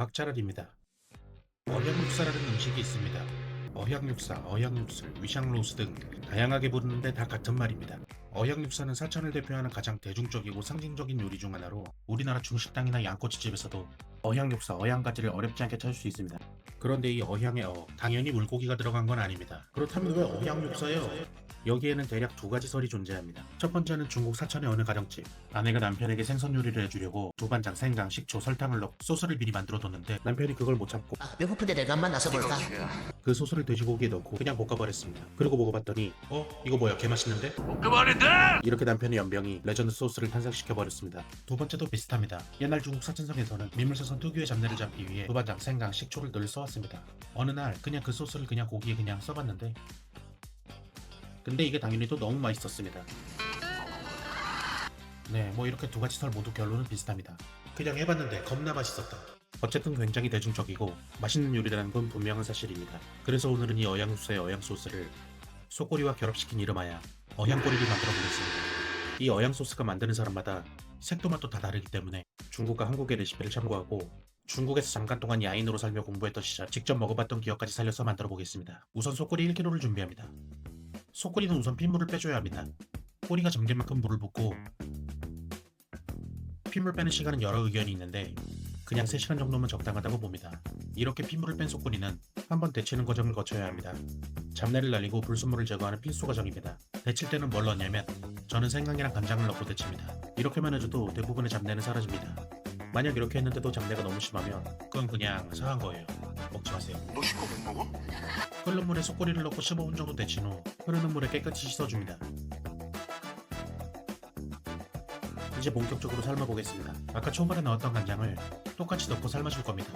박자랄입니다. 어향육사라는 음식이 있습니다. 어향육사, 어향육술, 위샹로스 등 다양하게 부르는데 다 같은 말입니다. 어향육사는 사천을 대표하는 가장 대중적이고 상징적인 요리 중 하나로 우리나라 중식당이나 양꼬치집에서도 어향육사, 어향가지를 어렵지 않게 찾을 수 있습니다. 그런데 이 어향의 당연히 물고기가 들어간 건 아닙니다. 그렇다면 왜 어향육사예요? 여기에는 대략 두 가지 설이 존재합니다. 첫 번째는 중국 사천의 어느 가정집. 아내가 남편에게 생선 요리를 해주려고 두반장, 생강, 식초, 설탕을 넣고 소스를 미리 만들어뒀는데 남편이 그걸 못 참고 배고픈데 내가 한번 나서볼까? 그 소스를 돼지고기에 넣고 그냥 볶아버렸습니다. 그리고 먹어봤더니 이거 뭐야, 개맛있는데? 그만해도! 이렇게 남편의 연병이 레전드 소스를 탄생시켜버렸습니다. 두 번째도 비슷합니다. 옛날 중국 사천성에서는 민물사선 특유의 잡내를 잡기 위해 두반장, 생강, 식초를 늘 써왔습니다. 어느 날 그냥 그 소스를 그냥 고기에 그냥 써봤는데 근데 이게 당연히 또 너무 맛있었습니다. 네, 뭐 이렇게 두 가지 설 모두 결론은 비슷합니다. 그냥 해봤는데 겁나 맛있었다. 어쨌든 굉장히 대중적이고 맛있는 요리라는 건 분명한 사실입니다. 그래서 오늘은 이 어향육수의 어향소스를 소꼬리와 결합시킨 이름하여 어향꼬리를 만들어 보겠습니다. 이 어향소스가 만드는 사람마다 색도 맛도 다 다르기 때문에 중국과 한국의 레시피를 참고하고 중국에서 잠깐 동안 야인으로 살며 공부했던 시절 직접 먹어봤던 기억까지 살려서 만들어 보겠습니다. 우선 소꼬리 1kg를 준비합니다. 소꼬리는 우선 핏물을 빼줘야 합니다. 꼬리가 잠길 만큼 물을 붓고 핏물 빼는 시간은 여러 의견이 있는데 그냥 3시간 정도면 적당하다고 봅니다. 이렇게 핏물을 뺀 소꼬리는 한번 데치는 과정을 거쳐야 합니다. 잡내를 날리고 불순물을 제거하는 필수 과정입니다. 데칠 때는 뭘 넣냐면 저는 생강이랑 간장을 넣고 데칩니다. 이렇게만 해줘도 대부분의 잡내는 사라집니다. 만약 이렇게 했는데도 잡내가 너무 심하면 그건 그냥 상한 거예요. 먹지 마세요. 너 시커 못 먹어? 끓는 물에 소꼬리를 넣고 15분 정도 데친 후 흐르는 물에 깨끗이 씻어줍니다. 이제 본격적으로 삶아보겠습니다. 아까 초반에 넣었던 간장을 똑같이 넣고 삶아줄 겁니다.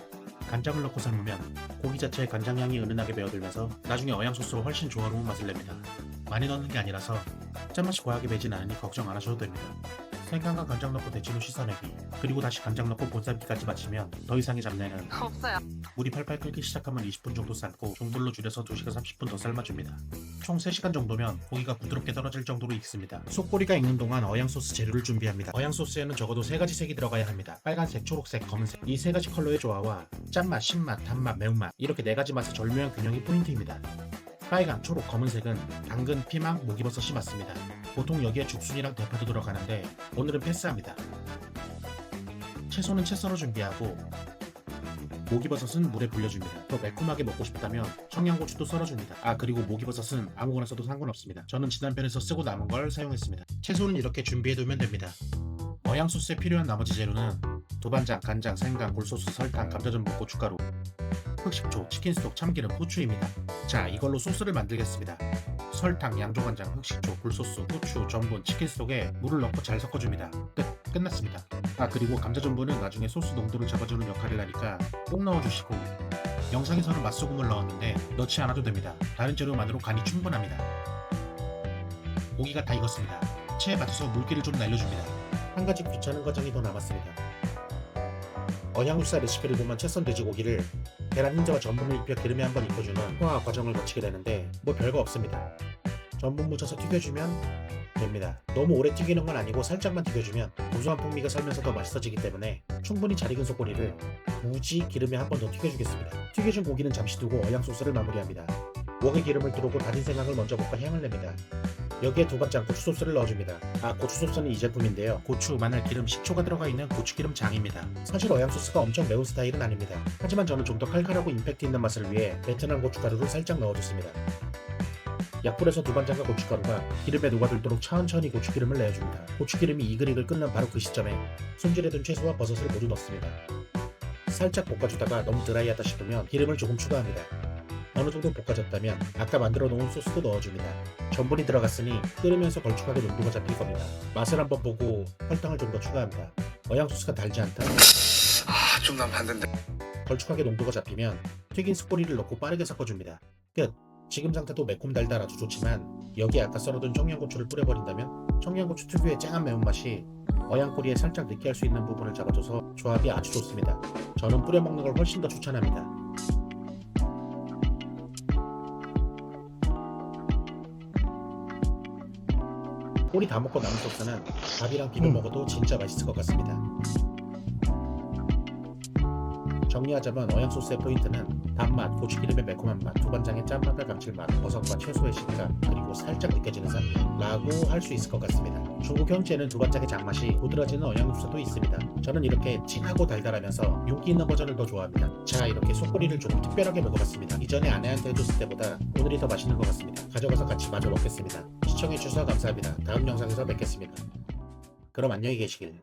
간장을 넣고 삶으면 고기 자체에 간장향이 은은하게 배어들면서 나중에 어향소스로 훨씬 조화로운 맛을 냅니다. 많이 넣는 게 아니라서 짠맛이 과하게 배진 않으니 걱정 안 하셔도 됩니다. 생강과 간장 넣고 데친 후 씻어내기, 그리고 다시 간장 넣고 본삶기까지 마치면 더 이상의 잡내는 없어요. 물이 팔팔 끓기 시작하면 20분 정도 삶고 중불로 줄여서 2시간 30분 더 삶아줍니다. 총 3시간 정도면 고기가 부드럽게 떨어질 정도로 익습니다. 속꼬리가 익는 동안 어향소스 재료를 준비합니다. 어향소스에는 적어도 3가지 색이 들어가야 합니다. 빨간색, 초록색, 검은색. 이 3가지 컬러의 조화와 짠맛, 신맛, 단맛, 매운맛 이렇게 4가지 맛의 절묘한 균형이 포인트입니다. 빨간, 초록, 검은색은 당근, 피망, 목이버섯이 맞습니다. 보통 여기에 죽순이랑 대파도 들어가는데 오늘은 패스합니다. 채소는 채 썰어 준비하고 목이버섯은 물에 불려줍니다. 더 매콤하게 먹고 싶다면 청양고추도 썰어줍니다. 그리고 목이버섯은 아무거나 써도 상관없습니다. 저는 지난 편에서 쓰고 남은 걸 사용했습니다. 채소는 이렇게 준비해두면 됩니다. 어향소스에 필요한 나머지 재료는 두반장, 간장, 생강, 굴소스, 설탕, 감자전분, 고춧가루, 흑식초, 치킨스톡, 참기름, 후추입니다. 자, 이걸로 소스를 만들겠습니다. 설탕, 양조간장, 흑식초, 굴소스, 후추, 전분, 치킨스톡에 물을 넣고 잘 섞어줍니다. 끝났습니다. 그리고 감자전분은 나중에 소스 농도를 잡아주는 역할을 하니까 꼭 넣어주시고 영상에서는 맛소금을 넣었는데 넣지 않아도 됩니다. 다른 재료만으로 간이 충분합니다. 고기가 다 익었습니다. 체에 맞춰서 물기를 좀 날려줍니다. 한 가지 귀찮은 과정이 더 남았습니다. 어향육사 레시피를 보면 채썬 돼지고기를 계란 흰자와 전분을 입혀 기름에 한번 익혀주는 소화 과정을 거치게 되는데 뭐 별거 없습니다. 전분 묻혀서 튀겨주면 됩니다. 너무 오래 튀기는 건 아니고 살짝만 튀겨주면 고소한 풍미가 살면서 더 맛있어지기 때문에 충분히 잘 익은 소꼬리를 굳이 기름에 한 번 더 튀겨주겠습니다. 튀겨준 고기는 잠시 두고 어향소스를 마무리합니다. 웍에 기름을 두르고 다진 생강을 먼저 볶아 향을 냅니다. 여기에 두반장 고추소스를 넣어줍니다. 고추소스는 이 제품인데요. 고추, 마늘, 기름, 식초가 들어가 있는 고추기름장입니다. 사실 어향소스가 엄청 매운 스타일은 아닙니다. 하지만 저는 좀 더 칼칼하고 임팩트 있는 맛을 위해 베트남 고춧가루를 살짝 넣어줬습니다. 약불에서 두반장과 고춧가루가 기름에 녹아들도록 천천히 고추기름을 내어줍니다. 고추기름이 이글이글 끓는 바로 그 시점에 손질해둔 채소와 버섯을 모두 넣습니다. 살짝 볶아주다가 너무 드라이하다 싶으면 기름을 조금 추가합니다. 어느 정도 볶아졌다면 아까 만들어 놓은 소스도 넣어줍니다. 전분이 들어갔으니 끓으면서 걸쭉하게 농도가 잡힐 겁니다. 맛을 한번 보고 설탕을 좀 더 추가합니다. 어향소스가 달지 않다? 좀 난 반대인데. 걸쭉하게 농도가 잡히면 튀긴 숯꼬리를 넣고 빠르게 섞어줍니다. 끝! 지금 상태도 매콤달달 아주 좋지만 여기에 아까 썰어둔 청양고추를 뿌려버린다면 청양고추 특유의 쨍한 매운맛이 어향꼬리에 살짝 느끼할 수 있는 부분을 잡아줘서 조합이 아주 좋습니다. 저는 뿌려먹는 걸 훨씬 더 추천합니다. 꼬리 다 먹고 남은 소스는 밥이랑 비벼 먹어도 진짜 맛있을 것 같습니다. 정리하자면 어양 소스의 포인트는 단맛, 고추기름의 매콤한 맛, 두반장의 짠맛과 감칠맛, 버섯과 채소의 식감, 그리고 살짝 느껴지는 산미라고 할 수 있을 것 같습니다. 중국 현지에는 두반장의 장맛이 도드라지는 어양 육수도 있습니다. 저는 이렇게 진하고 달달하면서 윤기 있는 버전을 더 좋아합니다. 자, 이렇게 속꼬리를 조금 특별하게 먹어봤습니다. 이전에 아내한테 해줬을 때보다 오늘이 더 맛있는 것 같습니다. 가져가서 같이 마저 먹겠습니다. 시청해주셔서 감사합니다. 다음 영상에서 뵙겠습니다. 그럼 안녕히 계시길.